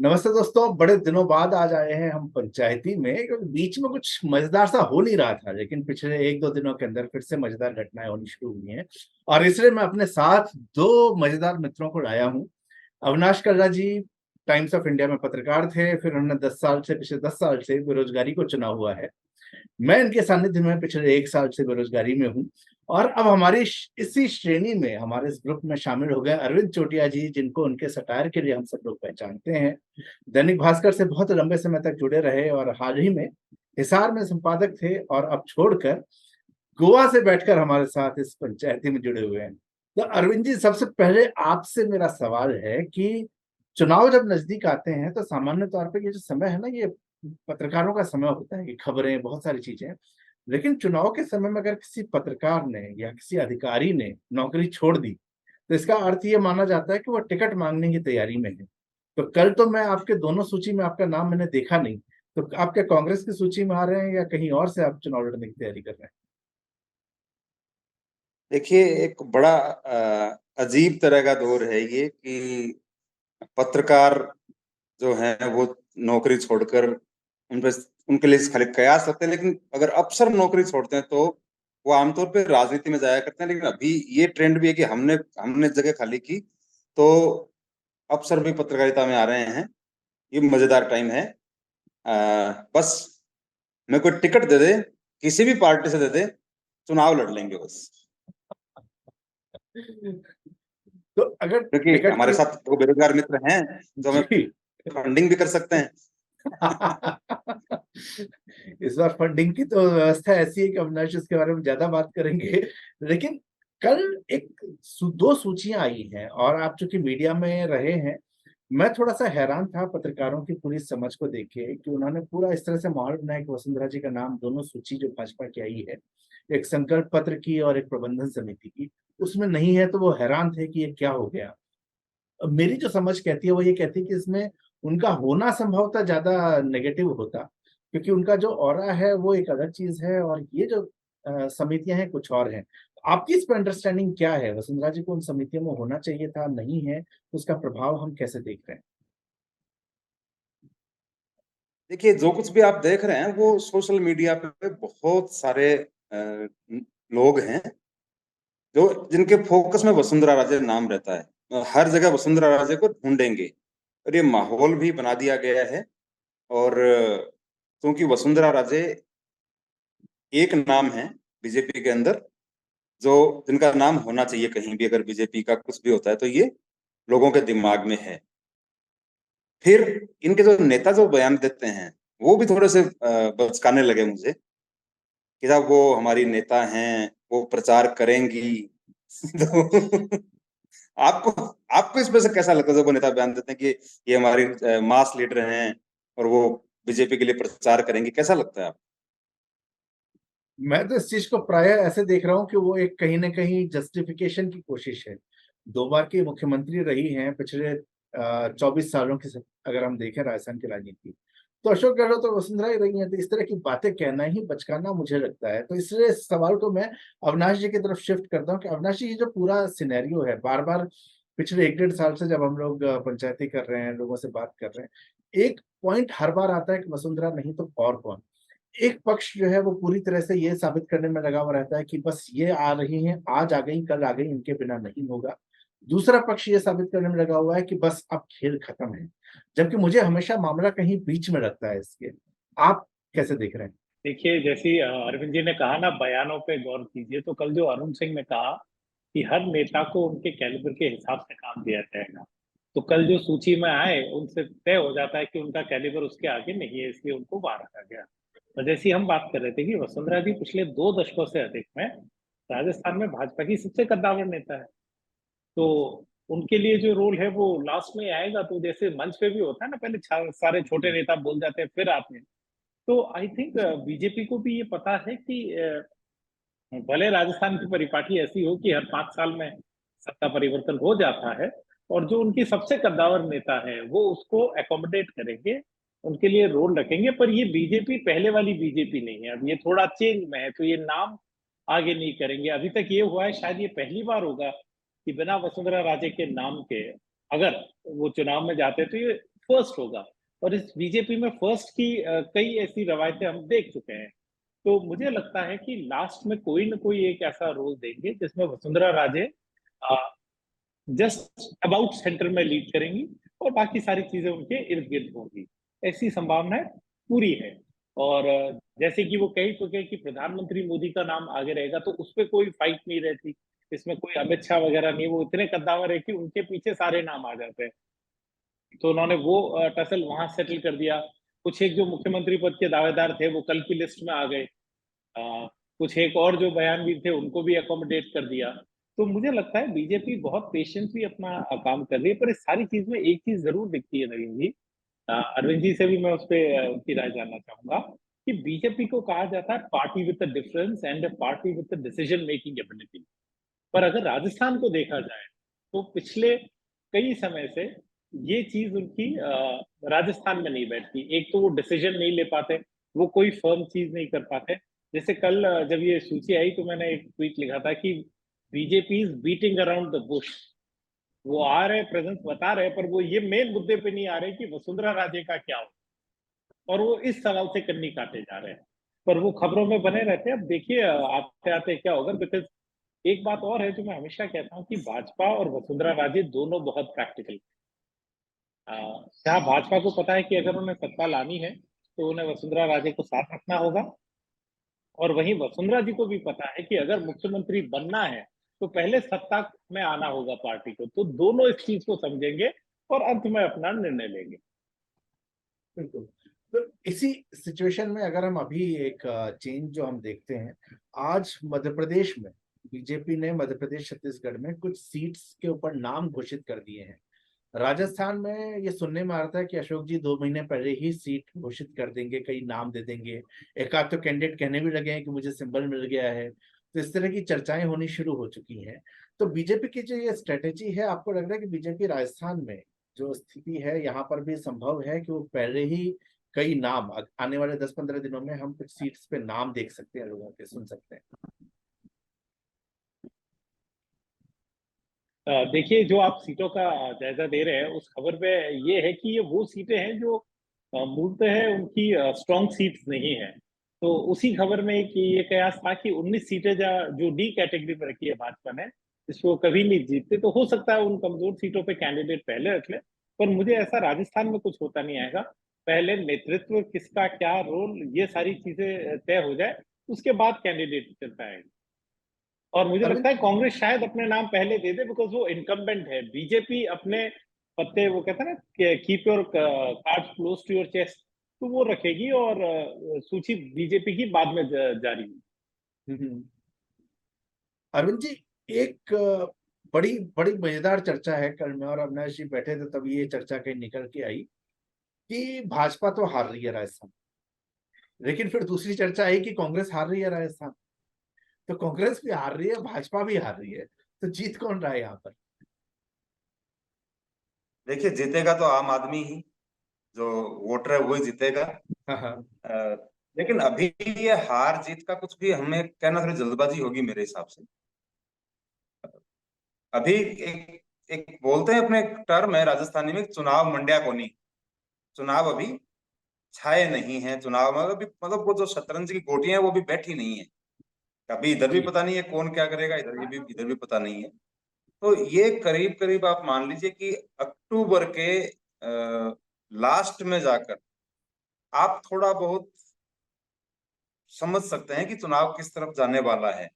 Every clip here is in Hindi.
नमस्ते दोस्तों, बड़े दिनों बाद आज आए हैं हम पंचायती में, क्योंकि बीच में कुछ मजेदार सा हो नहीं रहा था, लेकिन पिछले एक दो दिनों के अंदर फिर से मजेदार घटनाएं होनी शुरू हुई हैं। और इसलिए मैं अपने साथ दो मजेदार मित्रों को लाया हूँ। अविनाश कल्ला जी टाइम्स ऑफ इंडिया में पत्रकार थे, फिर उन्होंने 10 साल से, पिछले 10 साल से बेरोजगारी को चुना हुआ है। मैं इनके सानिध्य में पिछले 1 साल से बेरोजगारी में हूँ। और अब हमारी इसी श्रेणी में, हमारे इस ग्रुप में शामिल हो गए अरविंद चोटिया जी, जिनको उनके सटायर के लिए हम सब लोग पहचानते हैं। दैनिक भास्कर से बहुत लंबे समय तक जुड़े रहे और हाल ही में हिसार में संपादक थे, और अब छोड़कर गोवा से बैठकर हमारे साथ इस पंचायती में जुड़े हुए हैं। तो अरविंद जी, सबसे पहले आपसे मेरा सवाल है कि चुनाव जब नजदीक आते हैं तो सामान्य तौर पे ये जो समय है ना, ये पत्रकारों का समय होता है कि खबरें, बहुत सारी चीजें। लेकिन चुनाव के समय में अगर किसी पत्रकार ने या किसी अधिकारी ने नौकरी छोड़ दी, तो इसका अर्थ ये माना जाता है कि वो टिकट मांगने की तैयारी में है। तो कल तो मैं आपके दोनों सूची में आपका नाम मैंने देखा नहीं। तो आप क्या कांग्रेस की सूची में आ रहे हैं या कहीं और से आप चुनाव लड़ने की तैयारी कर रहे हैं? देखिए, एक बड़ा अजीब तरह का दौर है ये कि पत्रकार जो हैं वो नौकरी छोड़कर उन पे उनके लिए खाली कयास रखते हैं, लेकिन अगर अफसर नौकरी छोड़ते हैं तो वो आमतौर पे राजनीति में जाया करते हैं। लेकिन अभी ये ट्रेंड भी है कि हमने हमने जगह खाली की तो अफसर भी पत्रकारिता में आ रहे हैं। ये मजेदार टाइम है। बस मैं कोई टिकट दे दे, किसी भी पार्टी से दे दे, चुनाव लड़ लेंगे बस। तो अगर क्योंकि टिकट हमारे की साथ दो बेरोजगार मित्र हैं जो हमें जी फंडिंग भी कर सकते हैं। इस बार फंडिंग की तो व्यवस्था ऐसी है कि अविनाश इसके बारे में ज्यादा बात करेंगे। लेकिन कल एक दो सूचियां आई हैं, और आप चूंकि मीडिया में रहे हैं, मैं थोड़ा सा हैरान था पत्रकारों की पूरी समझ को देखे कि उन्होंने पूरा इस तरह से माहौल बनाया कि वसुंधरा जी का नाम, दोनों सूची जो भाजपा की आई है, एक संकल्प पत्र की और एक प्रबंधन समिति की, उसमें नहीं है। तो वो हैरान थे कि ये क्या हो गया। अब मेरी जो समझ कहती है वो ये कहती है कि इसमें उनका होना संभवतः ज्यादा नेगेटिव होता, क्योंकि उनका जो ऑरा है वो एक अलग चीज है, और ये जो समितियां हैं कुछ और हैं। आपकी इस पर अंडरस्टैंडिंग क्या है? वसुंधरा जी को उन समितियों में होना चाहिए था, नहीं है, तो उसका प्रभाव हम कैसे देख रहे हैं? देखिए, जो कुछ भी आप देख रहे हैं वो सोशल मीडिया पे बहुत सारे लोग हैं जो जिनके फोकस में वसुंधरा राजे नाम रहता है। हर जगह वसुंधरा राजे को ढूंढेंगे और ये माहौल भी बना दिया गया है। और क्योंकि वसुंधरा राजे एक नाम है बीजेपी के अंदर, जो जिनका नाम होना चाहिए कहीं भी, अगर बीजेपी का कुछ भी होता है तो ये लोगों के दिमाग में है। फिर इनके जो नेता जो बयान देते हैं वो भी थोड़े से बचकाने लगे मुझे कि साहब वो हमारी नेता हैं, वो प्रचार करेंगी। तो आपको आपको इसमें से कैसा लगता है जब वो नेता बयान देते हैं कि ये हमारी मास लीडर हैं और वो बीजेपी के लिए प्रचार करेंगी? कैसा लगता है आपको? मैं तो इस चीज को प्राय ऐसे देख रहा हूँ कि वो एक कहीं ना कहीं जस्टिफिकेशन की कोशिश है। 2 बार की मुख्यमंत्री रही हैं पिछले 24 सालों की, अगर हम देखें राजस्थान की राजनीति, तो अशोक गहलोत और वसुंधरा ही रही हैं। तो इस तरह की बातें कहना ही बचकाना मुझे लगता है। तो इसलिए इस सवाल को मैं अविनाश जी की तरफ शिफ्ट करता हूँ कि अविनाश जी, ये जो पूरा सिनेरियो है, बार बार पिछले 1 डेढ़ साल से जब हम लोग पंचायती कर रहे हैं, लोगों से बात कर रहे हैं, एक पॉइंट हर बार आता है कि वसुंधरा नहीं तो और कौन। एक पक्ष जो है वो पूरी तरह से ये साबित करने में लगा हुआ रहता है कि बस ये आ रही हैं, आज आ गई, कल आ गई, इनके बिना नहीं होगा। दूसरा पक्ष ये साबित करने में लगा हुआ है कि बस अब खेल खत्म है। जबकि मुझे हमेशा मामला कहीं बीच में लगता है इसके। आप कैसे देख रहे हैं? देखिए, जैसे अरविंद जी ने कहा ना, बयानों पे गौर कीजिए। तो कल जो अरुण सिंह ने कहा कि हर नेता को उनके कैलिबर के हिसाब से काम दिया जाएगा, तो कल जो सूची में आए उनसे तय हो जाता है कि उनका कैलिबर उसके आगे नहीं है, इसलिए उनको बाहर रखा गया। तो जैसे हम बात कर रहे थे कि वसुंधरा जी पिछले 2 दशकों से अधिक में राजस्थान में भाजपा की सबसे कद्दावर नेता है। तो उनके लिए जो रोल है वो लास्ट में आएगा। तो जैसे मंच पे भी होता है ना, पहले सारे छोटे नेता बोल जाते हैं, फिर आते हैं। तो आई थिंक बीजेपी को भी ये पता है कि भले राजस्थान की परिपाटी ऐसी हो कि हर 5 साल में सत्ता परिवर्तन हो जाता है, और जो उनकी सबसे कद्दावर नेता है वो उसको एकोमोडेट करेंगे, उनके लिए रोल रखेंगे। पर ये बीजेपी पहले वाली बीजेपी नहीं है, अब ये थोड़ा चेंज में है, तो ये नाम आगे नहीं करेंगे। अभी तक ये हुआ है, शायद ये पहली बार होगा कि बिना वसुंधरा राजे के नाम के अगर वो चुनाव में जाते तो ये फर्स्ट होगा। और इस बीजेपी में फर्स्ट की कई ऐसी रवायतें हम देख चुके हैं। तो मुझे लगता है कि लास्ट में कोई न कोई एक ऐसा रोल देंगे जिसमें Vasundhara Raje just about centre में लीड करेंगी और बाकी सारी चीजें उनके इर्द गिर्द होंगी। ऐसी संभावनाएं पूरी है। और जैसे कि वो कह चुके हैं कि प्रधानमंत्री मोदी का नाम आगे रहेगा, तो उस पर कोई फाइट नहीं रहती। इसमें कोई अमित शाह वगैरह नहीं, वो इतने कद्दावर है कि उनके पीछे सारे नाम आ जाते हैं। तो उन्होंने वो टसल वहां सेटल कर दिया। कुछ एक जो मुख्यमंत्री पद के दावेदार थे वो कल की लिस्ट में आ गए। कुछ एक और जो बयानवीर थे उनको भी अकोमोडेट कर दिया। तो मुझे लगता है बीजेपी बहुत पेशेंटली अपना काम कर रही है। पर इस सारी चीज में एक चीज जरूर दिखती है नवीन जी, अरविंद जी से भी मैं उस पर उनकी राय जानना चाहूंगा कि बीजेपी को कहा जाता है party with difference and party with decision making ability. पर अगर राजस्थान को देखा जाए तो पिछले कई समय से ये चीज उनकी राजस्थान में नहीं बैठती। एक तो वो डिसीजन नहीं ले पाते, वो कोई फर्म चीज नहीं कर पाते। जैसे कल जब ये सूची आई तो मैंने एक ट्वीट लिखा था कि BJP is beating around the Bush. वो आ रहे, प्रेजेंस बता रहे, पर वो ये मेन मुद्दे पे नहीं आ रहे कि वसुंधरा राजे का क्या हो। और वो इस सवाल से कन्नी काटे जा रहे हैं। पर वो खबरों में बने रहते हैं। अब देखिए आते आते क्या होगा। बिकॉज एक बात और है जो मैं हमेशा कहता हूँ कि भाजपा और वसुंधरा राजे दोनों बहुत प्रैक्टिकल। क्या भाजपा को पता है कि अगर उन्हें सत्ता लानी है तो उन्हें वसुंधरा राजे को साथ रखना होगा। और वहीं वसुंधरा जी को भी पता है कि अगर मुख्यमंत्री बनना है तो पहले सत्ता में आना होगा पार्टी को। तो दोनों इस चीज को समझेंगे और अंत में अपना निर्णय लेंगे। बिल्कुल। तो इसी सिचुएशन में अगर हम अभी एक चेंज जो हम देखते हैं, आज मध्य प्रदेश में बीजेपी ने मध्य प्रदेश छत्तीसगढ़ में कुछ सीट्स के ऊपर नाम घोषित कर दिए हैं। राजस्थान में ये सुनने में आ रहा था कि अशोक जी 2 महीने पहले ही सीट घोषित कर देंगे, कई नाम दे देंगे। एक आध तो कैंडिडेट कहने भी लगे हैं कि मुझे सिंबल मिल गया है। तो इस तरह की चर्चाएं होनी शुरू हो चुकी हैं। तो बीजेपी की जो ये स्ट्रेटेजी है, आपको लग रहा है कि बीजेपी राजस्थान में जो स्थिति है यहाँ पर भी संभव है कि वो पहले ही कई नाम आने वाले 10-15 दिनों में हम कुछ सीट्स पे नाम देख सकते हैं, लोगों के सुन सकते हैं? देखिए जो आप सीटों का जायजा दे रहे हैं उस खबर पे ये है कि ये वो सीटें हैं जो मूलतः है उनकी स्ट्रॉन्ग सीट्स नहीं है। तो उसी खबर में एक ये कयास था कि 19 सीटें जो डी कैटेगरी में रखी है भाजपा ने, इसको कभी नहीं जीतते। तो हो सकता है उन कमजोर सीटों पे कैंडिडेट पहले रख ले। पर मुझे ऐसा राजस्थान में कुछ होता नहीं आएगा। पहले नेतृत्व किसका क्या रोल, ये सारी चीजें तय हो जाए, उसके बाद कैंडिडेट चलता है। और मुझे लगता अरविंद। है कांग्रेस शायद अपने नाम पहले दे दे बिकॉज वो इनकम्बेंट है। बीजेपी अपने पत्ते, वो कहते हैं ना, keep your cards close to your chest, तो वो रखेगी। और सूची बीजेपी की बाद में जारी होगी। हम्म। अरविंद जी, एक बड़ी बड़ी मजेदार चर्चा है। कल मैं और अविनाश जी बैठे थे तब ये चर्चा कहीं निकल के आई कि भाजपा तो हार रही है राजस्थान, लेकिन फिर दूसरी चर्चा आई कि कांग्रेस हार रही है राजस्थान। तो कांग्रेस भी हार रही है, भाजपा भी हार रही है, तो जीत कौन रहा है यहाँ पर? देखिए, जीतेगा तो आम आदमी ही, जो वोटर है वही जीतेगा। हाँ हाँ। अ, लेकिन अभी ये हार जीत का कुछ भी हमें कहना, थोड़ी जल्दबाजी होगी मेरे हिसाब से। अभी एक एक बोलते हैं, अपने टर्म है राजस्थानी में, चुनाव मंड्या कोनी। चुनाव अभी छाए नहीं है। चुनाव में अभी मतलब वो जो शतरंज की गोटियां हैं वो भी बैठी नहीं है। अभी इधर भी जी। पता नहीं है कौन क्या करेगा, इधर भी पता नहीं है। तो ये करीब करीब आप मान लीजिए कि अक्टूबर के लास्ट में जाकर आप थोड़ा बहुत समझ सकते हैं कि चुनाव किस तरफ जाने वाला है।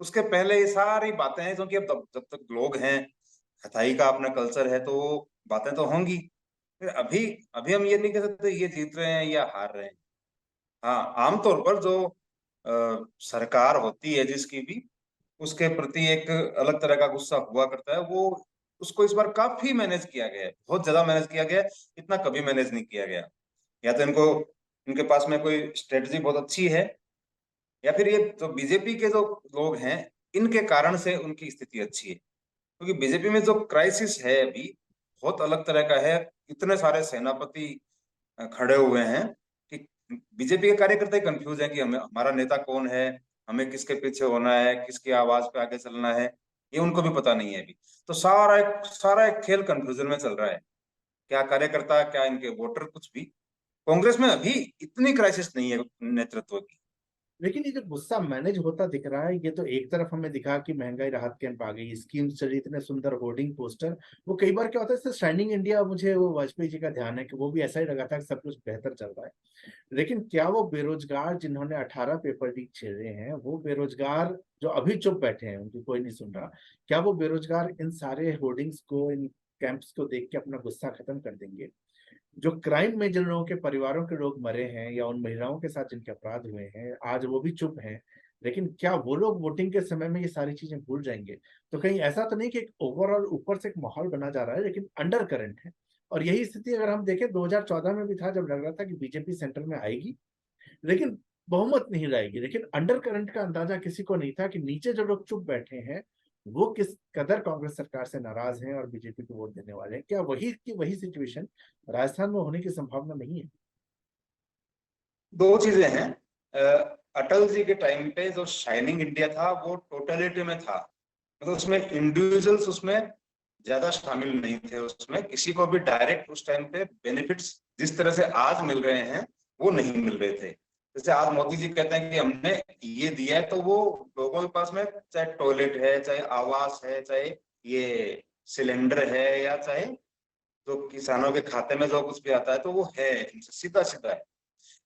उसके पहले ये सारी बातें हैं, क्योंकि अब जब तक लोग हैं, हथाई का अपना कल्चर है, तो वो बातें तो होंगी। फिर अभी अभी हम ये नहीं कह सकते ये जीत रहे हैं या हार रहे हैं। हाँ, आमतौर पर जो सरकार होती है जिसकी भी, उसके प्रति एक अलग तरह का गुस्सा हुआ करता है। वो उसको इस बार काफी मैनेज किया गया है, बहुत ज्यादा मैनेज किया गया है। इतना कभी मैनेज नहीं किया गया। या तो इनको, इनके पास में कोई स्ट्रेटजी बहुत अच्छी है, या फिर ये जो बीजेपी के जो लोग हैं, इनके कारण से उनकी स्थिति अच्छी है। क्योंकि बीजेपी में जो क्राइसिस है अभी, बहुत अलग तरह का है। इतने सारे सेनापति खड़े हुए हैं कि बीजेपी के कार्यकर्ता ही कंफ्यूज हैं कि हमें, हमारा नेता कौन है, हमें किसके पीछे होना है, किसकी आवाज पे आगे चलना है, ये उनको भी पता नहीं है अभी। तो सारा एक खेल कंफ्यूजन में चल रहा है। क्या कार्यकर्ता, क्या इनके वोटर, कुछ भी। कांग्रेस में अभी इतनी क्राइसिस नहीं है नेतृत्व की। लेकिन ये जो गुस्सा मैनेज होता दिख रहा है, ये तो एक तरफ हमें दिखा कि महंगाई राहत कैंप आ गई, स्कीम्स चली, इतने सुंदर होर्डिंग पोस्टर। वो कई बार क्या होता है, शाइनिंग इंडिया, मुझे वो वाजपेयी जी का ध्यान है कि वो भी ऐसा ही लगा था कि सब कुछ बेहतर चल रहा है। लेकिन क्या वो बेरोजगार जिन्होंने 18 पेपर लीक झेले हैं, वो बेरोजगार जो अभी चुप बैठे हैं, उनकी कोई नहीं सुन रहा, क्या वो बेरोजगार इन सारे होर्डिंग्स को, इन कैंप्स को देख के अपना गुस्सा खत्म कर देंगे? जो क्राइम में जिन लोगों के परिवारों के लोग मरे हैं, या उन महिलाओं के साथ जिनके अपराध हुए हैं, आज वो भी चुप हैं, लेकिन क्या वो लोग वोटिंग के समय में ये सारी चीजें भूल जाएंगे? तो कहीं ऐसा तो नहीं कि एक ओवरऑल ऊपर से एक माहौल बना जा रहा है, लेकिन अंडर करंट है। और यही स्थिति अगर हम देखें 2014 में भी था, जब लग रहा था कि बीजेपी सेंटर में आएगी, लेकिन बहुमत नहीं लाएगी। लेकिन अंडर करंट का अंदाजा किसी को नहीं था कि नीचे जो लोग चुप बैठे हैं, वो किस कदर कांग्रेस सरकार से नाराज हैं और बीजेपी को वोट देने वाले हैं। क्या वही की वही सिचुएशन राजस्थान में होने की संभावना नहीं है? दो चीजें हैं। अटल जी के टाइम पे जो शाइनिंग इंडिया था वो टोटलिटी में था, मतलब उसमें इंडिविजुअल्स उसमें ज्यादा शामिल नहीं थे, उसमें किसी को भी डायरेक्ट उस टाइम पे बेनिफिट्स जिस तरह से आज मिल रहे हैं वो नहीं मिल रहे थे। जैसे आज मोदी जी कहते हैं कि हमने ये दिया है, तो वो लोगों के पास में चाहे टॉयलेट है, चाहे आवास है, चाहे ये सिलेंडर है, या चाहे जो किसानों के खाते में जो कुछ भी आता है, तो वो है इनसे सीधा सीधा है।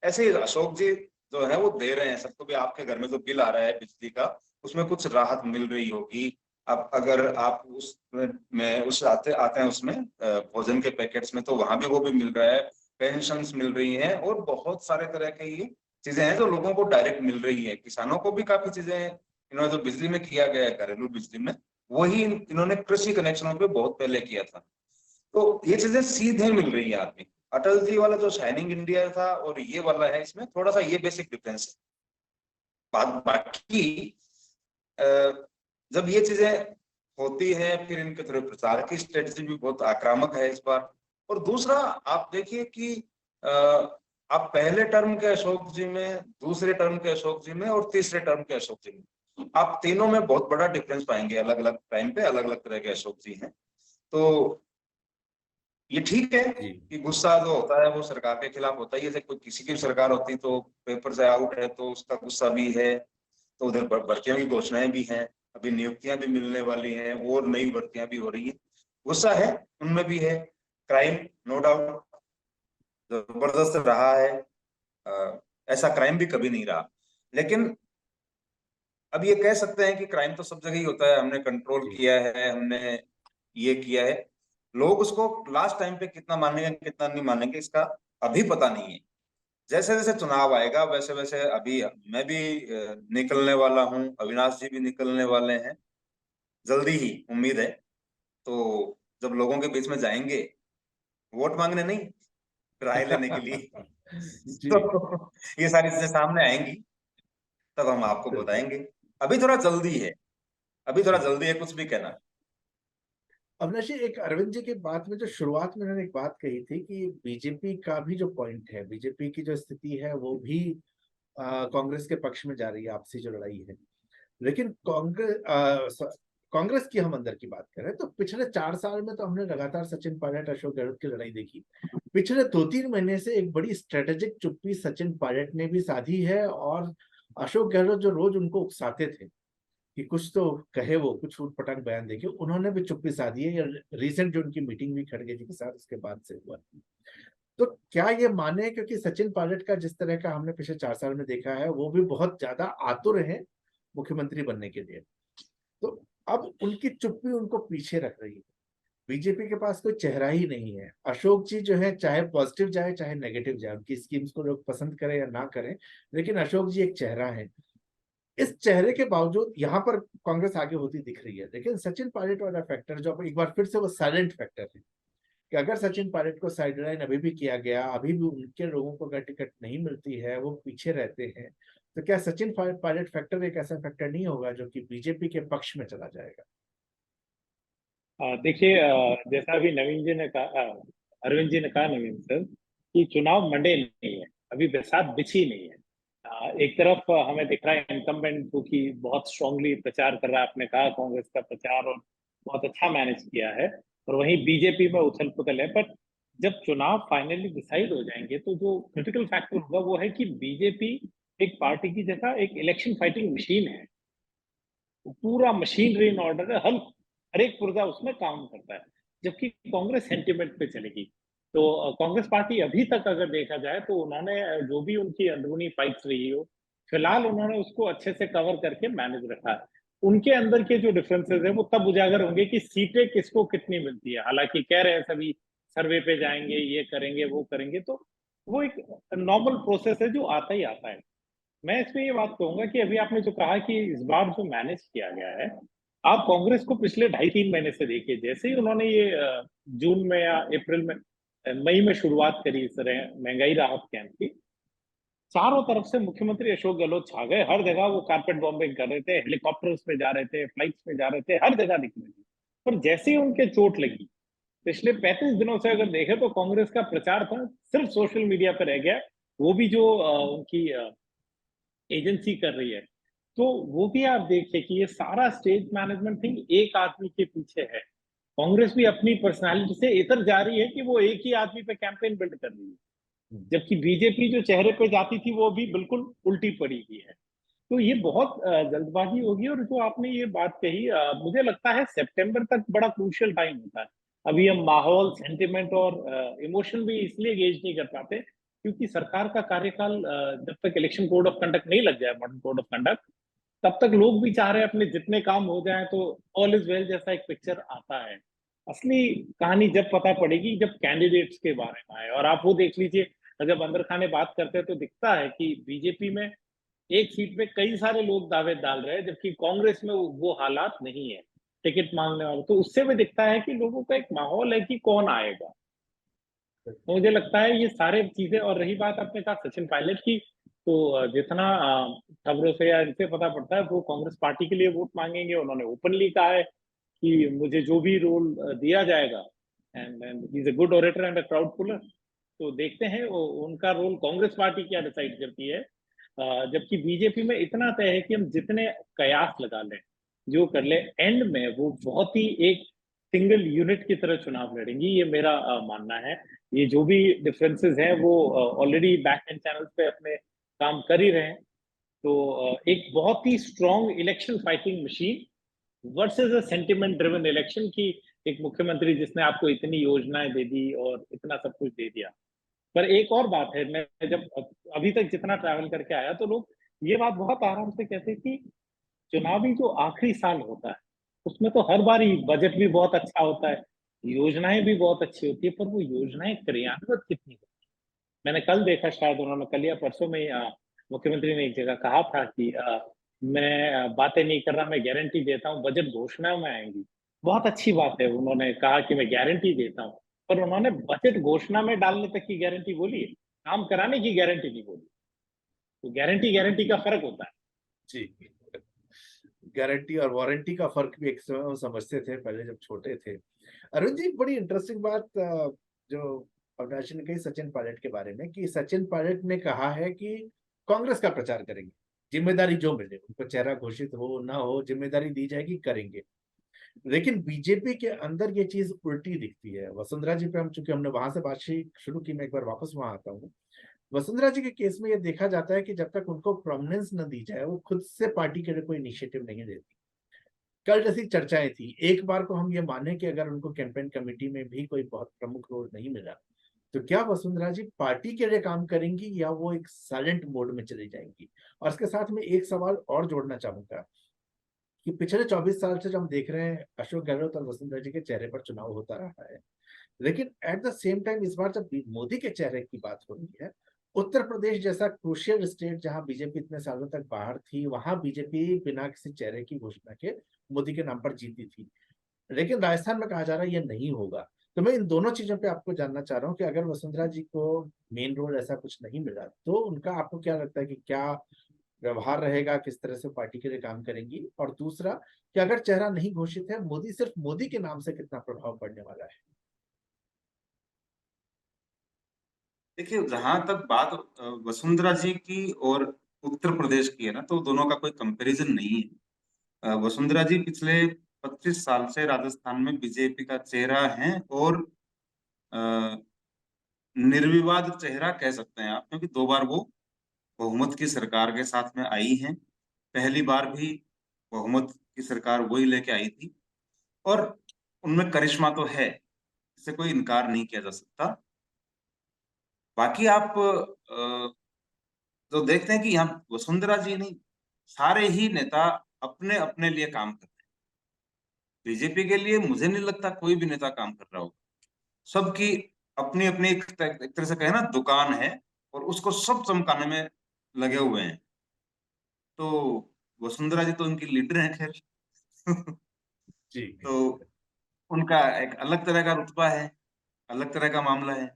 ऐसे ही अशोक जी जो है वो दे रहे हैं सबको भी। आपके घर में जो बिल आ रहा है बिजली का, उसमें कुछ राहत मिल रही होगी। अब अगर आप उस में उस आते आते हैं उसमें भोजन के पैकेट्स में, तो वहां भी वो भी मिल रहा है, पेंशन मिल रही हैं, और बहुत सारे तरह के ये चीजें हैं जो लोगों को डायरेक्ट मिल रही है। किसानों को भी काफी चीजें इन्होंने जो बिजली में किया गया है, घरेलू बिजली में, वही इन्होंने कृषि कनेक्शनों पे बहुत पहले किया था। तो ये चीजें सीधे मिल रही है आदमी। अटल जी वाला जो शाइनिंग इंडिया था और ये वाला है, इसमें थोड़ा सा ये बेसिक डिफरेंस है। बाकी जब ये चीजें होती है, फिर इनके थोड़े प्रचार की स्ट्रेटजी भी बहुत आक्रामक है इस बार। और दूसरा, आप देखिए कि आप पहले टर्म के अशोक जी में, दूसरे टर्म के अशोक जी में, और तीसरे टर्म के अशोक जी में, आप तीनों में बहुत बड़ा डिफरेंस पाएंगे। अलग अलग टाइम पे अलग अलग तरह के अशोक जी हैं। तो ये ठीक है जी। कि गुस्सा जो होता है वो सरकार के खिलाफ होता ही है। जैसे कोई किसी की सरकार होती तो पेपर से आउट है तो उसका गुस्सा भी है, तो उधर भर्तियों की घोषणाएं भी हैं, अभी नियुक्तियां भी मिलने वाली हैं, और नई भर्तियां भी हो रही है। गुस्सा है, उनमें भी है। क्राइम नो डाउट जबरदस्त रहा है। ऐसा क्राइम भी कभी नहीं रहा। लेकिन अब ये कह सकते हैं कि क्राइम तो सब जगह ही होता है, हमने कंट्रोल जी। किया है, हमने ये किया है। लोग उसको लास्ट टाइम पे कितना मानेंगे कितना नहीं मानेंगे, इसका अभी पता नहीं है। जैसे जैसे चुनाव आएगा वैसे वैसे, अभी मैं भी निकलने वाला हूँ, अविनाश जी भी निकलने वाले हैं जल्दी ही, उम्मीद है। तो जब लोगों के बीच में जाएंगे, वोट मांगने नहीं, राय लेने के लिए, जी। तो ये सारी चीजें सामने आएंगी, तब हम आपको बिल्कुल। बताएंगे। अभी थोड़ा जल्दी है, अभी थोड़ा जी। जल्दी है कुछ भी कहना। अविनाश जी, एक अरविंद जी की बात में जो शुरुआत में उन्होंने एक बात कही थी कि बीजेपी का भी जो पॉइंट है, बीजेपी की जो स्थिति है, वो भी कांग्रेस के पक्ष में जा रही है, आपसी जो लड़ाई है। लेकिन कांग्रेस की हम अंदर की बात करें तो पिछले 4 साल में तो हमने लगातार सचिन पायलट अशोक गहलोत की लड़ाई देखी। पिछले 2-3 महीने से एक बड़ी स्ट्रेटेजिक चुप्पी सचिन पायलट ने भी साधी है, और अशोक गहलोत जो रोज उनको उकसाते थे कि कुछ तो कहे, वो कुछ उटपटांग बयान देके, उन्होंने भी चुप्पी साधी है। रिसेंट जो उनकी मीटिंग भी खड़गे जी के साथ उसके बाद से हुआ। तो क्या ये माने, क्योंकि सचिन पायलट का जिस तरह का हमने पिछले 4 साल में देखा है, वो भी बहुत ज्यादा आतुर है मुख्यमंत्री बनने के लिए। तो अब उनकी चुप्पी उनको पीछे रख रही है। बीजेपी के पास कोई चेहरा ही नहीं है। अशोक जी जो है, चाहे पॉजिटिव जाए चाहे नेगेटिव जाए, उनकी स्कीम्स को लोग पसंद करें या ना करें, लेकिन अशोक जी एक चेहरा है। इस चेहरे के बावजूद यहाँ पर कांग्रेस आगे होती दिख रही है। लेकिन सचिन पायलट वाला फैक्टर जो अब एक बार फिर से वो साइलेंट फैक्टर है, कि अगर सचिन पायलट को साइडलाइन अभी भी किया गया, अभी भी उनके लोगों को अगर टिकट नहीं मिलती है, वो पीछे रहते हैं, तो क्या सचिन पायलट फैक्टर एक ऐसा फैक्टर नहीं होगा जो कि बीजेपी के पक्ष में चला जाएगा? देखिए, जैसा अभी नवीन जी ने कहा, अरविंद जी ने कहा, नवीन सर, कि चुनाव मंडे नहीं है, अभी बरसात बिछी नहीं है। एक तरफ हमें दिख रहा है इनकम्बेंट जो कि बहुत स्ट्रांगली प्रचार कर रहा है, आपने कहा कांग्रेस का प्रचार और बहुत अच्छा मैनेज किया है, और वहीं बीजेपी में उथल पुथल है। पर जब चुनाव फाइनली डिसाइड हो जाएंगे तो जो क्रिटिकल फैक्टर होगा वो है कि बीजेपी एक पार्टी की जगह एक इलेक्शन फाइटिंग मशीन है। वो पूरा मशीनरी इन ऑर्डर है, हर एक पुर्जा उसमें काम करता है। जबकि कांग्रेस सेंटिमेंट पे चलेगी। तो कांग्रेस पार्टी अभी तक अगर देखा जाए तो उन्होंने जो भी उनकी अंदरूनी फाइट्स रही हो, फिलहाल उन्होंने उसको अच्छे से कवर करके मैनेज रखा है। उनके अंदर के जो डिफरेंसेस है वो तब उजागर होंगे कि सीटें किसको कितनी मिलती है। हालांकि कह रहे हैं सभी सर्वे पे जाएंगे, ये करेंगे, वो करेंगे, तो वो एक नॉर्मल प्रोसेस है जो आता ही आता है। मैं इसमें ये बात कहूंगा कि अभी आपने जो कहा कि इस बार जो मैनेज किया गया है, आप कांग्रेस को पिछले 2.5-3 महीने से देखिए। जैसे ही उन्होंने ये जून में या अप्रैल में, मई में शुरुआत करी इस तरह महंगाई राहत कैंप की, चारों तरफ से मुख्यमंत्री अशोक गहलोत छा गए। हर जगह वो कारपेट बॉम्बिंग कर रहे थे, हेलीकॉप्टर्स पे जा रहे थे, फ्लाइट्स पे जा रहे थे, हर जगह दिख रहे थे। पर जैसे ही उनके चोट लगी, पिछले 35 दिनों से अगर देखें तो कांग्रेस का प्रचार था सिर्फ सोशल मीडिया पर रह गया। वो भी जो उनकी एजेंसी कर रही है। तो वो भी आप देखिए कि ये सारा स्टेज मैनेजमेंट थिंग एक आदमी के पीछे है। कांग्रेस भी अपनी पर्सनालिटी से इधर जा रही है कि वो एक ही आदमी पे कैंपेन बिल्ड कर रही है। जबकि बीजेपी जो चेहरे पे जाती थी वो भी बिल्कुल उल्टी पड़ी हुई है। तो ये बहुत जल्दबाजी होगी। और जो आपने ये बात कही, मुझे लगता है सितंबर तक बड़ा क्रूशियल टाइम होता है। अभी हम माहौल, सेंटिमेंट और इमोशन भी इसलिए गेज नहीं कर पाते क्योंकि सरकार का कार्यकाल, जब तक इलेक्शन कोड ऑफ कंडक्ट नहीं लग जाए, मॉडर्न कोड ऑफ कंडक्ट, तब तक लोग भी चाह रहे हैं अपने जितने काम हो जाए तो ऑल इज वेल जैसा एक पिक्चर आता है। असली कहानी जब पता पड़ेगी जब कैंडिडेट्स के बारे में आए। और आप वो देख लीजिए, जब अंदर खाने बात करते हैं तो दिखता है कि बीजेपी में एक सीट पे कई सारे लोग दावे डाल रहे हैं, जबकि कांग्रेस में वो हालात नहीं है टिकट मांगने वाले। तो उससे भी दिखता है कि लोगों का एक माहौल है कि कौन आएगा। तो मुझे लगता है ये सारे चीजें। और रही बात आपने कहा सचिन पायलट की, तो जितना खबरों से या इनसे पता पड़ता है वो कांग्रेस पार्टी के लिए वोट मांगेंगे। उन्होंने ओपनली कहा है कि मुझे जो भी रोल दिया जाएगा, and he is a good orator and a crowd puller. तो देखते हैं उनका रोल कांग्रेस पार्टी क्या डिसाइड करती है। जबकि बीजेपी में इतना तय है कि हम जितने कयास लगा लें, जो कर ले, एंड में वो बहुत ही एक सिंगल यूनिट की तरह चुनाव लड़ेंगी। ये मेरा मानना है। ये जो भी डिफरेंसेस हैं वो ऑलरेडी बैक एंड चैनल पे अपने काम कर ही रहे हैं। तो एक बहुत ही strong election fighting machine versus a sentiment driven election की। एक मुख्यमंत्री जिसने आपको इतनी योजनाएं दे दी और इतना सब कुछ दे दिया। पर एक और बात है, मैं जब अभी तक जितना ट्रैवल करके आया तो लोग ये बात बहुत आराम से कहते हैं कि चुनावी जो आखिरी साल होता है उसमें तो हर बार ही बजट भी बहुत अच्छा होता है, योजनाएं भी बहुत अच्छी होती है, पर वो योजनाएं क्रियान्वित कितनी होती है। मैंने कल देखा, शायद उन्होंने कल या परसों में मुख्यमंत्री ने एक जगह कहा था कि मैं बातें नहीं कर रहा, मैं गारंटी देता हूँ, बजट घोषणाओं में आएंगी। बहुत अच्छी बात है, उन्होंने कहा कि मैं गारंटी देता हूँ। पर उन्होंने बजट घोषणा में डालने तक की गारंटी बोली है, काम कराने की गारंटी नहीं बोली। तो गारंटी गारंटी का फर्क होता है। जी, गारंटी और वारंटी का फर्क भी एक समय हम समझते थे पहले जब छोटे थे। अरुण जी, बड़ी इंटरेस्टिंग बात जो अविनाश जी ने कही सचिन पायलट के बारे में, कि सचिन पायलट ने कहा है कि कांग्रेस का प्रचार करेंगे, जिम्मेदारी जो मिले उनको, चेहरा घोषित हो ना हो, जिम्मेदारी दी जाएगी, करेंगे। लेकिन बीजेपी के अंदर ये चीज उल्टी दिखती है। वसुंधरा जी पे हम, चूंकि हमने वहां से बातचीत शुरू की, मैं एक बार वापस वहां आता हूँ। वसुंधरा जी के केस में ये देखा जाता है कि जब तक उनको प्रोमिनेंस न दी जाए वो खुद से पार्टी के लिए कोई इनिशिएटिव नहीं लेती। कल जैसी चर्चाएं थी, एक बार को हम ये माने कि अगर उनको कैंपेन कमेटी में भी कोई बहुत प्रमुख रोल नहीं मिला, तो क्या वसुंधरा जी पार्टी के लिए काम करेंगी या वो एक साइलेंट मोड में चली जाएंगी? और इसके साथ में एक सवाल और जोड़ना चाहूंगा कि पिछले 24 साल से जो हम देख रहे हैं, अशोक गहलोत और वसुंधरा जी के चेहरे पर चुनाव होता रहा है, लेकिन एट द सेम टाइम इस बार जब मोदी के चेहरे की बात हो रही है, उत्तर प्रदेश जैसा क्रूशियल स्टेट जहां बीजेपी इतने सालों तक बाहर थी, वहां बीजेपी बिना किसी चेहरे की घोषणा के मोदी के नाम पर जीती थी। लेकिन राजस्थान में कहा जा रहा है ये नहीं होगा। तो मैं इन दोनों चीजों पे आपको जानना चाह रहा हूँ कि अगर वसुंधरा जी को मेन रोल ऐसा कुछ नहीं मिला तो उनका आपको क्या लगता है कि क्या व्यवहार रहेगा, किस तरह से पार्टी के लिए काम करेंगी? और दूसरा कि अगर चेहरा नहीं घोषित है, मोदी सिर्फ मोदी के नाम से कितना प्रभाव पड़ने वाला है? देखिए, जहां तक बात वसुंधरा जी की और उत्तर प्रदेश की है ना, तो दोनों का कोई कंपैरिजन नहीं है। वसुंधरा जी पिछले 25 साल से राजस्थान में बीजेपी का चेहरा हैं और निर्विवाद चेहरा कह सकते हैं आप, क्योंकि 2 बार वो बहुमत की सरकार के साथ में आई हैं। पहली बार भी बहुमत की सरकार वही लेके आई थी, और उनमें करिश्मा तो है, इससे कोई इनकार नहीं किया जा सकता। बाकी आप तो देखते हैं कि यहाँ वसुंधरा जी नहीं, सारे ही नेता अपने अपने लिए काम कर रहे हैं। बीजेपी के लिए मुझे नहीं लगता कोई भी नेता काम कर रहा होगा। सबकी अपनी अपनी एक तरह से कहे ना दुकान है, और उसको सब चमकाने में लगे हुए हैं। तो वसुंधरा जी तो उनकी लीडर हैं, खैर। जी। तो उनका एक अलग तरह का रुतबा है, अलग तरह का मामला है।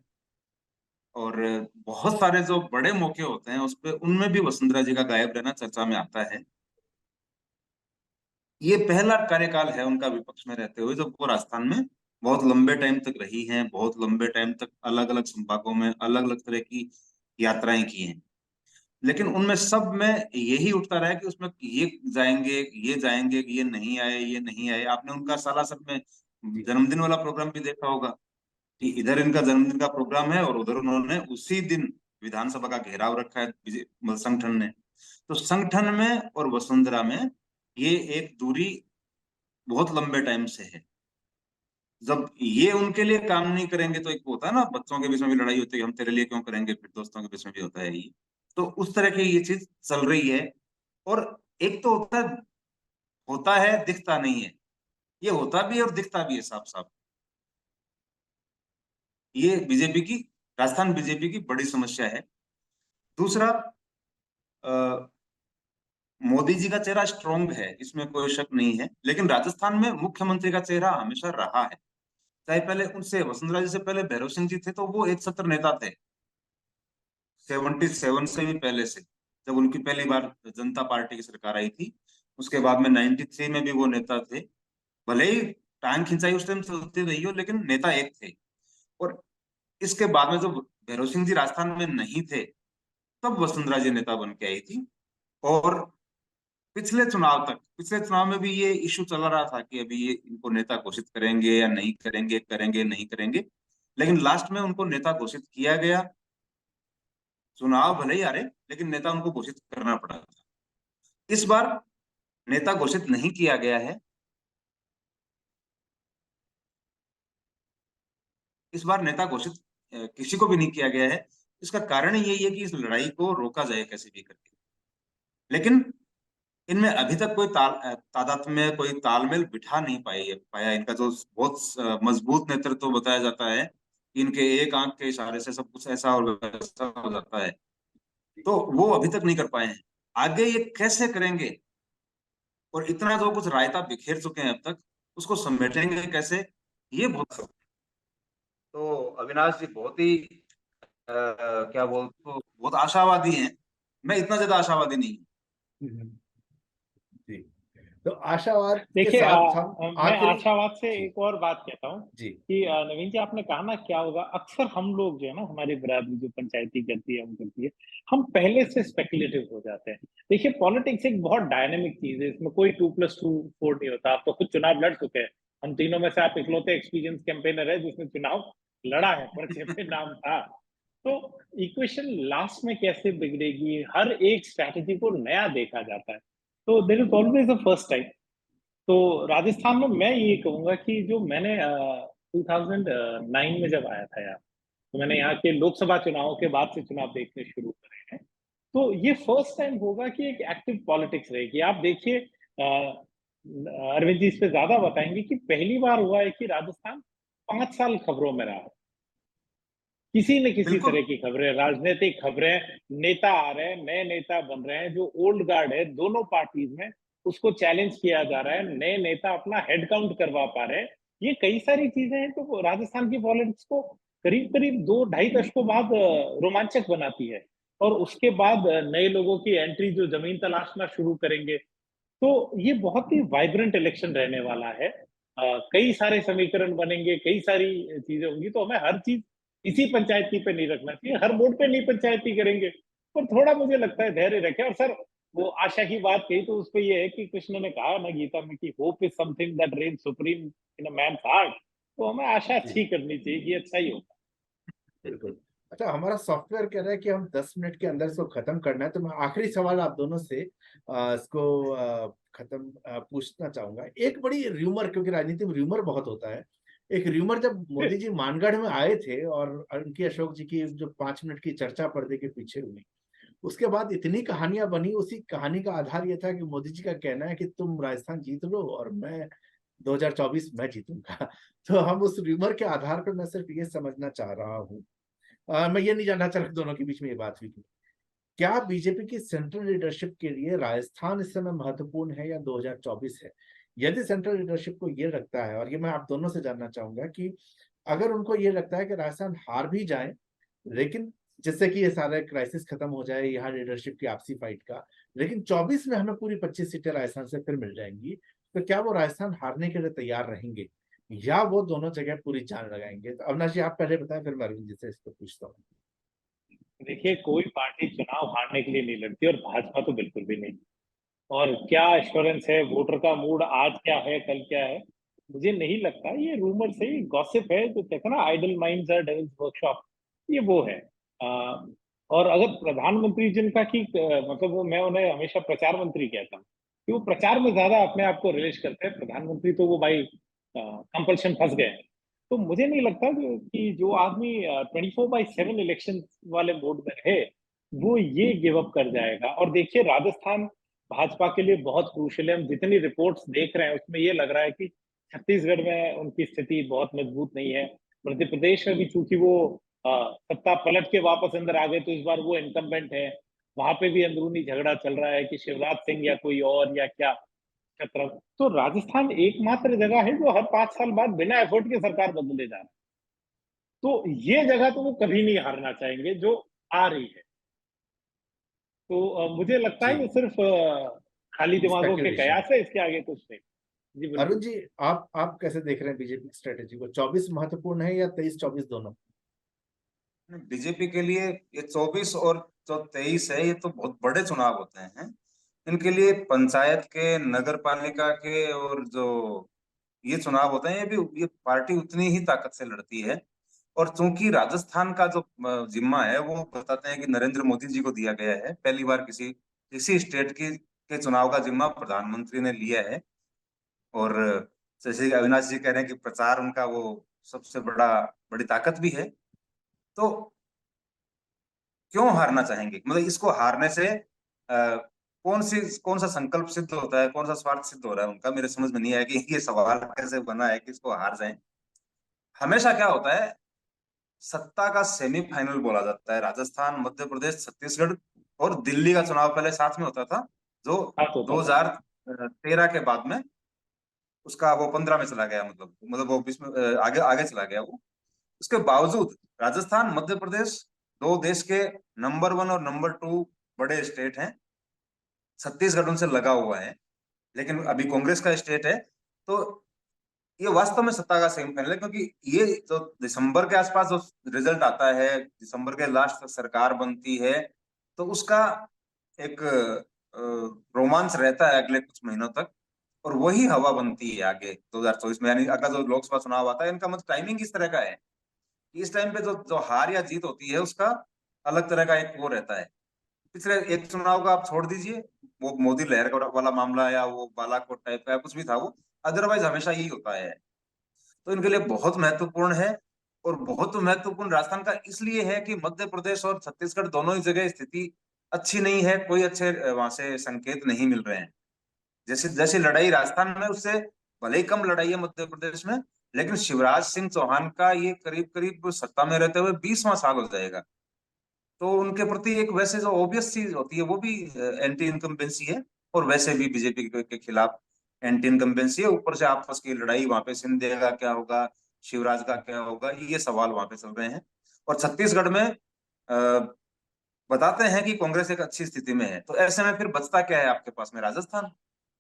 और बहुत सारे जो बड़े मौके होते हैं उस पे, उनमें भी वसुंधरा जी का गायब रहना चर्चा में आता है। ये पहला कार्यकाल है उनका विपक्ष में रहते हुए, जब वो राजस्थान में बहुत लंबे टाइम तक रही हैं, बहुत लंबे टाइम तक अलग अलग संभागों में अलग अलग तरह की यात्राएं की हैं। लेकिन उनमें सब में यही उठता रहा कि उसमें ये जाएंगे, ये नहीं आए, ये नहीं आए। आपने उनका सालासर में जी। जन्मदिन वाला प्रोग्राम भी देखा होगा, कि इधर इनका जन्मदिन का प्रोग्राम है और उधर उन्होंने उसी दिन विधानसभा का घेराव रखा है संगठन ने। तो संगठन में और वसुंधरा में ये एक दूरी बहुत लंबे टाइम से है। जब ये उनके लिए काम नहीं करेंगे, तो एक होता है ना, बच्चों के बीच में भी लड़ाई होती है, हम तेरे लिए क्यों करेंगे, फिर दोस्तों के बीच में भी होता है ये। तो उस तरह की ये चीज चल रही है। और एक तो होता है दिखता नहीं है, ये होता भी है और दिखता भी है साफ साफ। ये बीजेपी की, राजस्थान बीजेपी की बड़ी समस्या है। दूसरा, अ, मोदी जी का चेहरा स्ट्रांग है, इसमें कोई शक नहीं है, लेकिन राजस्थान में मुख्यमंत्री का चेहरा हमेशा रहा है। चाहे पहले उनसे, वसुंधरा जी से पहले भैरव सिंह जी थे, तो वो एक सत्र नेता थे 77 से भी पहले से, जब उनकी पहली बार जनता पार्टी की सरकार आई थी। उसके बाद में 93 में भी वो नेता थे। भले ही टांग खिंचाई उस टाइम से होती रही हो, लेकिन नेता एक थे। और इसके बाद में जब भैरव सिंह जी राजस्थान में नहीं थे, तब वसुंधरा जी नेता बन के आई थी। और पिछले चुनाव में भी ये इशू चला रहा था कि अभी ये इनको नेता घोषित करेंगे या नहीं करेंगे, करेंगे नहीं करेंगे। लेकिन लास्ट में उनको नेता घोषित किया गया। चुनाव भले ही हारे, लेकिन नेता उनको घोषित करना पड़ा था। इस बार नेता घोषित नहीं किया गया है। इस बार नेता घोषित किसी को भी नहीं किया गया है। इसका कारण यही है कि इस लड़ाई को रोका जाए कैसे भी करके। लेकिन इनमें अभी तक कोई तादात्म्य, कोई तालमेल बिठा नहीं पाया। इनका जो बहुत मजबूत नेतृत्व बताया जाता है, कि इनके एक आंख के इशारे से सब कुछ ऐसा और वैसा हो जाता है, तो वो अभी तक नहीं कर पाए हैं। आगे ये कैसे करेंगे, और इतना जो कुछ रायता बिखेर चुके हैं अब तक, उसको समेटेंगे कैसे, ये बहुत। तो अविनाश जी बहुत ही क्या बोलते, बहुत आशावादी हैं। मैं इतना ज्यादा आशावादी नहीं हूँ। हम्म। जी। तो आशावाद के देखिए, साथ साथ मैं आखिरी। आशावाद से जी। एक और बात कहता हूँ जी। कि नवीन जी, आपने कहा ना क्या होगा, अक्सर हम लोग जो है ना, हमारी बिरादरी जो पंचायती करती है, हम करती है, हम पहले से स्पेकुलेटिव हो जाते हैं। देखिए, पॉलिटिक्स एक बहुत डायनेमिक चीज है, इसमें कोई 2+2 4 नहीं होता। आप तो खुद चुनाव लड़ चुके हैं, हम तीनों में से आप इकलौते एक्सपीरियंस कैंपेनर है जिसने चुनाव लड़ा है, पर्चे पे नाम था। तो इक्वेशन लास्ट में कैसे बिगड़ेगी, हर एक स्ट्रैटेजी को नया देखा जाता है। तो there is always a first time. तो राजस्थान में मैं ये कहूंगा कि जो मैंने 2009 में जब आया था यार, तो मैंने यहाँ के लोकसभा चुनावों के बाद से चुनाव देखने शुरू करे हैं। तो ये फर्स्ट टाइम होगा कि एक एक्टिव पॉलिटिक्स रहेगी। आप देखिए, अरविंद जी इस पे ज्यादा बताएंगे कि पहली बार हुआ है कि राजस्थान 5 साल खबरों में रहा है। किसी न किसी बिल्कुल। तरह की खबरें, राजनीतिक खबरें, नेता आ रहे हैं, नए नेता बन रहे हैं, जो ओल्ड गार्ड है दोनों पार्टीज में, उसको चैलेंज किया जा रहा है, नए नेता अपना हेड काउंट करवा पा रहे हैं। ये कई सारी चीजें हैं तो राजस्थान की पॉलिटिक्स को करीब करीब 2 ढाई दशकों बाद रोमांचक बनाती है। और उसके बाद नए लोगों की एंट्री जो जमीन तलाशना शुरू करेंगे। तो ये बहुत ही वाइब्रेंट इलेक्शन रहने वाला है। कई सारे समीकरण बनेंगे, कई सारी चीजें होंगी, तो हमें हर चीज इसी पंचायती पे नहीं रखना चाहिए, हर मोड पे नहीं पंचायती करेंगे। पर थोड़ा मुझे लगता है धैर्य रखें। और सर, वो आशा की बात कही तो उस पे ये है कि कृष्ण ने कहा ना गीता में कि hope is something that reign supreme in a man's heart. तो हमें आशा जी। अच्छी करनी चाहिए कि अच्छा ही होगा। बिल्कुल। अच्छा, हमारा सॉफ्टवेयर कह रहा है कि हम 10 मिनट के अंदर इसको खत्म करना है, तो मैं आखिरी सवाल आप दोनों से इसको खत्म पूछना चाहूंगा। एक बड़ी र्यूमर, क्योंकि राजनीति में र्यूमर बहुत होता है, एक र्यूमर जब मोदी जी मानगढ़ में आए थे और उनकी अशोक जी की जो 5 मिनट की चर्चा पर्दे के पीछे हुई, उसके बाद इतनी कहानियां बनी। उसी कहानी का आधार ये था कि मोदी जी का कहना है कि तुम राजस्थान जीत लो और मैं 2024 मैं जीतूंगा। तो हम उस र्यूमर के आधार पर, मैं सिर्फ ये समझना चाह रहा हूँ, मैं ये नहीं जानना चाह रहा कि दोनों के बीच में ये बात हुई थी, क्या बीजेपी की सेंट्रल लीडरशिप के लिए राजस्थान इस समय महत्वपूर्ण है या 2024 है? यदि सेंट्रल लीडरशिप को ये लगता है, और ये मैं आप दोनों से जानना चाहूंगा कि अगर उनको ये लगता है कि राजस्थान हार भी जाए, लेकिन जिससे कि ये सारा क्राइसिस खत्म हो जाए यहाँ लीडरशिप की आपसी फाइट का, लेकिन 24 में हमें पूरी 25 सीटें राजस्थान से फिर मिल जाएंगी, तो क्या वो राजस्थान हारने के लिए तैयार रहेंगे, या वो दोनों जगह पूरी जान लगाएंगे? तो अविनाश जी आप पहले बताएं, फिर मैं अरविंद जी से इसको पूछता हूँ। देखिए, कोई पार्टी चुनाव हारने के लिए नहीं लड़ती, और भाजपा तो बिल्कुल भी नहीं। और क्या एश्योरेंस है, वोटर का मूड आज क्या है, कल क्या है, मुझे नहीं लगता। ये रूमर से गॉसिप है, जो कहते हैं ना, idle minds are devil's workshop, ये वो है। और अगर प्रधानमंत्री जिनका कि मतलब मैं उन्हें हमेशा प्रचार मंत्री कहता हूँ, कि वो प्रचार में ज्यादा अपने आप को रिलीज करते हैं। प्रधानमंत्री तो वो भाई कंपल्शन फंस गए हैं। तो मुझे नहीं लगता कि जो आदमी 24/7 इलेक्शन वाले मोड में है, वो ये गिव अप कर जाएगा। और देखिए, राजस्थान भाजपा के लिए बहुत क्रूशियल है। हम जितनी रिपोर्ट्स देख रहे हैं उसमें ये लग रहा है कि छत्तीसगढ़ में उनकी स्थिति बहुत मजबूत नहीं है। मध्य प्रदेश में भी चूंकि वो सत्ता पलट के वापस अंदर आ गए, तो इस बार वो इनकम्बेंट है। वहां पे भी अंदरूनी झगड़ा चल रहा है कि शिवराज सिंह या कोई और या क्या खतरा। तो राजस्थान एकमात्र जगह है जो हर 5 साल बाद बिना एफर्ट के सरकार बदले जा रहा है। तो ये जगह तो वो कभी नहीं हारना चाहेंगे जो आ रही है। तो मुझे लगता जी, है ये सिर्फ खाली दिमागों के स्पेकुलेशन। कयास है, इसके आगे कुछ नहीं। जी अरुण बिल्कुल। जी, आप कैसे देख रहे हैं बीजेपी की स्ट्रेटेजी को? 24 महत्वपूर्ण है या 23-24 दोनों? बीजेपी के लिए ये 24 और जो 23 है, ये तो बहुत बड़े चुनाव होते हैं। इनके लिए पंचायत के, नगर पालिका के, और जो ये चुनाव होते हैं, ये पार्टी उतनी ही ताकत से लड़ती है। और चूंकि राजस्थान का जो जिम्मा है, वो बताते हैं कि नरेंद्र मोदी जी को दिया गया है। पहली बार किसी स्टेट की के चुनाव का जिम्मा प्रधानमंत्री ने लिया है। और जैसे कि अविनाश जी कह रहे हैं कि प्रचार उनका वो सबसे बड़ी ताकत भी है। तो क्यों हारना चाहेंगे? मतलब इसको हारने से कौन सा संकल्प सिद्ध होता है, कौन सा स्वार्थ सिद्ध हो रहा है उनका, मेरे समझ में नहीं आया कि ये सवाल कैसे बना है कि इसको हार जाएं। हमेशा क्या होता है, सत्ता का सेमीफाइनल बोला जाता है। राजस्थान, मध्य प्रदेश, छत्तीसगढ़ और दिल्ली का चुनाव पहले साथ में होता था, जो हाँ, तो होता था। 2013 के बाद में उसका वो 15 में चला गया। मतलब वो 20 में आगे आगे चला गया वो। उसके बावजूद राजस्थान, मध्य प्रदेश दो देश के नंबर 1 और नंबर 2 बड़े स्टेट हैं। छत्तीसगढ़ उनसे लगा हुआ है, लेकिन अभी कांग्रेस का स्टेट है। तो ये वास्तव में सत्ता का सेमीफाइनल है, क्योंकि ये जो दिसंबर के आसपास जो रिजल्ट आता है, दिसंबर के लास्ट तक सरकार बनती है, तो उसका एक रोमांच रहता है अगले कुछ महीनों तक। और वही हवा बनती है आगे 2024 में। यानी अगला जो लोकसभा चुनाव आता है, इनका मतलब टाइमिंग इस तरह का है कि इस टाइम पे जो जो हार या जीत होती है, उसका अलग तरह का एक वो रहता है। पिछले एक चुनाव का आप छोड़ दीजिए, वो मोदी लहर वाला मामला या वो बालाकोट टाइप का कुछ भी था वो, अदरवाइज हमेशा यही होता है। तो इनके लिए बहुत महत्वपूर्ण है। और बहुत महत्वपूर्ण राजस्थान का इसलिए है कि मध्य प्रदेश और छत्तीसगढ़ दोनों ही जगह स्थिति अच्छी नहीं है। कोई अच्छे वहां से संकेत नहीं मिल रहे हैं। जैसे जैसी लड़ाई राजस्थान में, उससे भले ही कम लड़ाई है मध्य प्रदेश में, लेकिन शिवराज सिंह चौहान का ये करीब करीब सत्ता में रहते हुए 20वां साल हो जाएगा। तो उनके प्रति एक वैसे जो ऑब्वियस चीज होती है, वो भी एंटी इनकम्बेंसी है। और वैसे भी बीजेपी के खिलाफ एंटी इनकम्बेंसी है। ऊपर से आपस की लड़ाई, वहां पे सिंधिया का क्या होगा, शिवराज का क्या होगा, ये सवाल वहां पे चल रहे हैं। और छत्तीसगढ़ में बताते हैं कि कांग्रेस एक अच्छी स्थिति में है। तो ऐसे में फिर बचता क्या है आपके पास में? राजस्थान।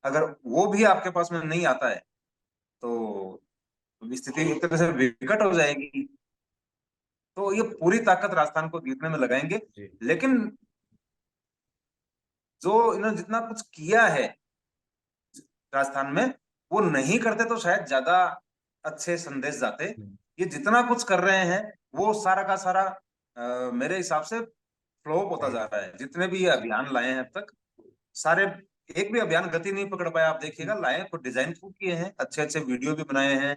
अगर वो भी आपके पास में नहीं आता है, तो स्थिति एक तरह से विकट हो जाएगी। तो ये पूरी ताकत राजस्थान को जीतने में लगाएंगे। जी, लेकिन जो इन्होंने जितना कुछ किया है राजस्थान में, वो नहीं करते तो शायद ज्यादा अच्छे संदेश जाते। हम्म, ये जितना कुछ कर रहे हैं, वो सारा का सारा मेरे हिसाब से फ्लॉप होता जा रहा है। जितने भी ये अभियान लाए हैं अब तक, सारे, एक भी अभियान गति नहीं पकड़ पाया। आप देखिएगा, लाए तो डिजाइन खूब किए हैं, अच्छे अच्छे वीडियो भी बनाए हैं,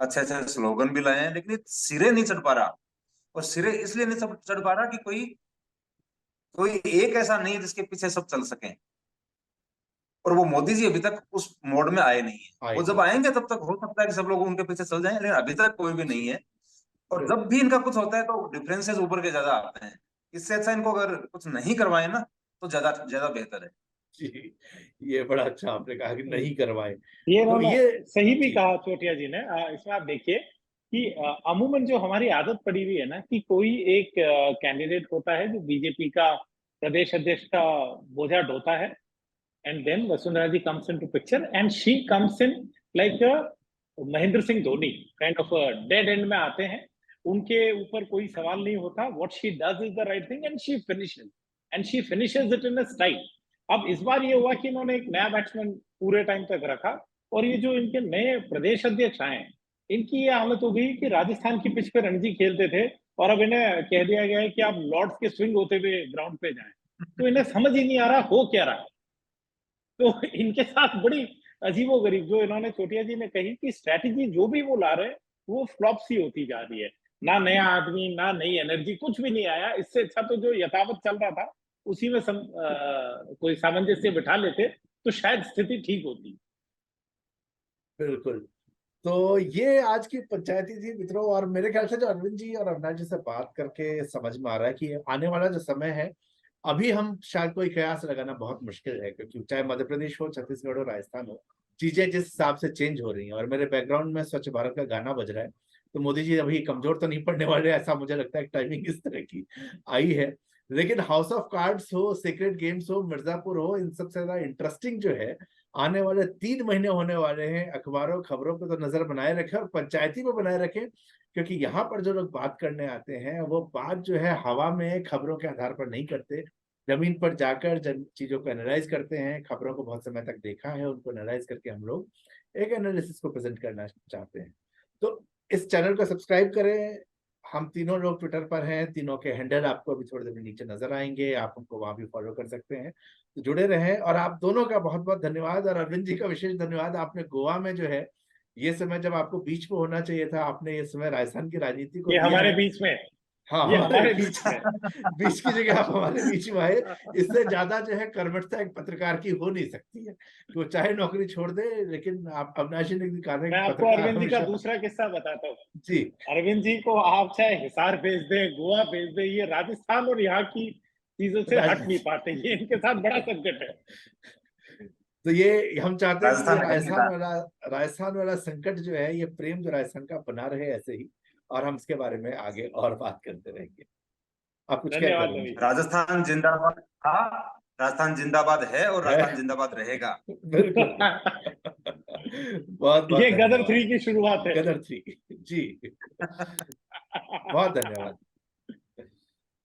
अच्छे अच्छे स्लोगन भी लाए हैं, लेकिन ये सिरे नहीं चढ़ पा रहा। और सिरे इसलिए नहीं चढ़ पा रहा कि कोई कोई एक ऐसा नहीं है जिसके पीछे सब चल सके। और वो मोदी जी अभी तक उस मोड में आए नहीं है। वो जब आएंगे तब तक हो सकता है कि सब लोग उनके पीछे चल जाएं, लेकिन अभी तक कोई भी नहीं है। और जब भी इनका कुछ होता है तो डिफरेंसेस ऊपर के ज्यादा आते हैं। इससे अच्छा इनको अगर कुछ नहीं करवाए ना, तो ज्यादा ज्यादा बेहतर है। जी, ये बड़ा अच्छा आपने कहा कि नहीं करवाए। ये तो इन्होंने ये सही भी जी, कहा चोटिया जी ने। इसमें आप देखिए कि अमूमन जो हमारी आदत पड़ी हुई है ना कि कोई एक कैंडिडेट होता है जो बीजेपी का प्रदेश अध्यक्ष का बोझा ढोता है, and then Vasundhara ji comes into picture and she comes in like a Mahendra Singh Dhoni kind of dead and में आते हैं। उनके ऊपर कोई सवाल नहीं होता। What she does is the right thing and she finishes it in a style. अब इस बार ये हुआ कि इन्होंने एक नया बैट्समैन पूरे टाइम तक रखा, और ये जो इनके नए प्रदेश अध्यक्ष आए, इनकी ये हालत हो गई कि राजस्थान की पिच पे रणजी खेलते थे और अब इन्हें कह दिया गया है कि आप लॉर्ड्स के स्विंग होते हुए ग्राउंड पे जाएं। तो इन्हें समझ ही नहीं आ रहा हो क्या रहा है। तो इनके साथ बड़ी अजीबोगरीब, जो इन्होंने चोटिया जी ने कही कि स्ट्रैटेजी जो भी वो ला रहे हैं वो फ्लॉप सी होती जा रही है। ना नया आदमी, ना नई एनर्जी, कुछ भी नहीं आया। इससे अच्छा तो जो यथावत चल रहा था उसी में कोई सामंजस्य बिठा लेते तो शायद स्थिति ठीक होती। बिल्कुल। तो ये आज की पंचायती थी मित्रों, और मेरे ख्याल से जो अरविंद जी और अविनाश जी से बात करके समझ में आ रहा है कि आने वाला जो समय है, अभी हम शायद कोई कयास लगाना बहुत मुश्किल है, क्योंकि चाहे मध्य प्रदेश हो, छत्तीसगढ़ हो, राजस्थान हो, चीजें जिस हिसाब से चेंज हो रही हैं। और मेरे बैकग्राउंड में स्वच्छ भारत का गाना बज रहा है, तो मोदी जी अभी कमजोर तो नहीं पड़ने वाले, ऐसा मुझे लगता है। टाइमिंग इस तरह की आई है। लेकिन हाउस ऑफ कार्ड्स हो, सीक्रेट गेम्स हो, मिर्जापुर हो, इन सबसे ज्यादा इंटरेस्टिंग जो है आने वाले 3 महीने होने वाले हैं। अखबारों खबरों पे तो नजर बनाए रखें और पंचायती में बनाए रखें, क्योंकि यहाँ पर जो लोग बात करने आते हैं वो बात जो है हवा में खबरों के आधार पर नहीं करते। जमीन पर जाकर जन चीजों को एनालाइज करते हैं। खबरों को बहुत समय तक देखा है, उनको एनालाइज करके हम लोग एक एनालिसिस को प्रेजेंट करना चाहते हैं। तो इस चैनल को सब्सक्राइब करें। हम तीनों लोग ट्विटर पर हैं, तीनों के हैंडल आपको अभी थोड़ी देर में नीचे नजर आएंगे, आप हमको वहां भी फॉलो कर सकते हैं। तो जुड़े रहें, और आप दोनों का बहुत बहुत धन्यवाद, और अरविंद जी का विशेष धन्यवाद। आपने गोवा में जो है ये समय जब आपको बीच में होना चाहिए था, आपने ये समय राजस्थान की राजनीति को ये दिया हमारे है। बीच में, हाँ, ये हमारे हमारे बीच बीच में। बीच की जगह आप हमारे बीच में आए। इससे ज्यादा जो है कर्मठता एक पत्रकार की हो नहीं सकती है, तो चाहे नौकरी छोड़ दे, लेकिन आप अविनाश जी ने भी कहा था मैं कि आपको पत्रकार अरविंद जी का हमेशा। दूसरा किस्सा बताता हूँ। जी, अरविंद जी को आप चाहे हिसार भेज दें, गोवा भेज दें, ये राजस्थान और यहाँ की चीजों से हट नहीं पाते। ये इनके साथ बड़ा संकट है। तो ये हम चाहते हैं कि ये राजस्थान है नहीं था। राजस्थान वाला संकट जो है, ये प्रेम जो राजस्थान का बना रहे ऐसे ही, और हम इसके बारे में आगे और बात करते रहेंगे। आप कुछ कह धन्यवाद रहे रवि। हैं? राजस्थान जिंदाबाद था, राजस्थान जिंदाबाद है, और है, राजस्थान जिंदाबाद रहेगा। बिल्कुल। बहुत बहुत ये गदर धन्यवाद। 3 की शुरुआत है। गदर 3। जी, बहुत धन्यवाद।